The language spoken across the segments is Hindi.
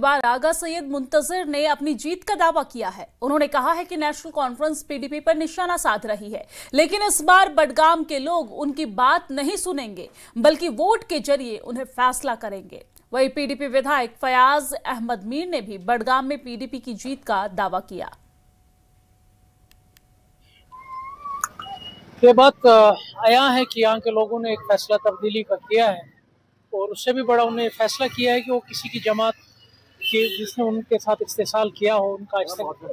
उम्मीदवार आगा सैयद मुंतजर ने अपनी जीत का दावा किया है। उन्होंने कहा है कि नेशनल कॉन्फ्रेंस पीडीपी पर निशाना साध रही है, लेकिन इस बार बडगाम के लोग उनकी बात नहीं सुनेंगे, बल्कि वोट के जरिए उन्हें फैसला करेंगे। वहीं पीडीपी विधायक फयाज अहमद मीर ने भी बडगाम में पीडीपी की जीत का दावा किया। ये बात आया है कि यहाँ के लोगों ने एक फैसला तब्दीली का किया है और उससे भी बड़ा उन्होंने फैसला किया है कि वो किसी की जमात की जिसने उनके साथ इस्तेसाल किया हो, उनका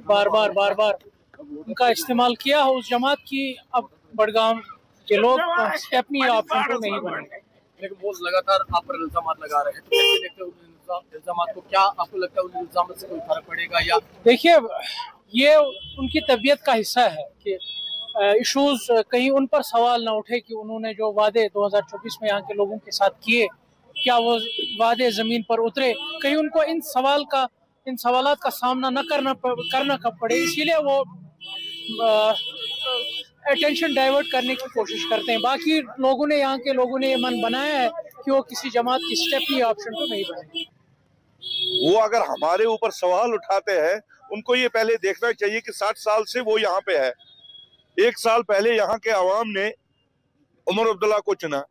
बार बार उनका इस्तेमाल किया हो, उस जमात की अब बडगाम के लोग अपनी ऑप्शन को नहीं बनाएंगे। लेकिन वो लगातार आप पर इल्जाम लगा रहे हैं, तो कैसे देखते हो उन इल्जामात को? क्या आपको लगता है उन इल्जामात से कोई फर्क पड़ेगा? या देखिए, ये उनकी तबीयत का हिस्सा है कि इश्यूज कहीं उन पर सवाल ना उठे कि उन्होंने जो वादे 2024 में यहाँ के लोगों के साथ किए, क्या वो वादे जमीन पर उतरे। कहीं उनको इन सवालात का सामना न करना कब पड़े, इसीलिए वो अटेंशन डाइवर्ट करने की कोशिश करते हैं। बाकी लोगों ने, यहाँ के लोगों ने ये मन बनाया है कि वो किसी जमात की स्टेपनी ऑप्शन को नहीं बनाएंगे। वो अगर हमारे ऊपर सवाल उठाते हैं, उनको ये पहले देखना चाहिए कि 60 साल से वो यहाँ पे है। 1 साल पहले यहाँ के अवाम ने उमर अब्दुल्ला को चुना।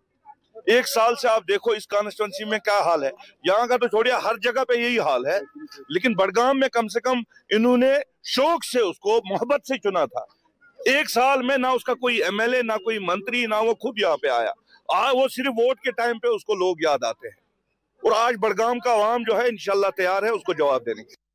1 साल से आप देखो इस कॉन्स्टिट्यूंसी में क्या हाल है। यहाँ का तो छोड़िए, हर जगह पे यही हाल है, लेकिन बडगाम में कम से कम इन्होंने शौक से उसको मोहब्बत से चुना था। 1 साल में ना उसका कोई एमएलए, ना कोई मंत्री, ना वो खुद यहाँ पे आया। वो सिर्फ वोट के टाइम पे उसको लोग याद आते हैं। और आज बडगाम का अवाम जो है इंशाल्लाह तैयार है उसको जवाब देने के।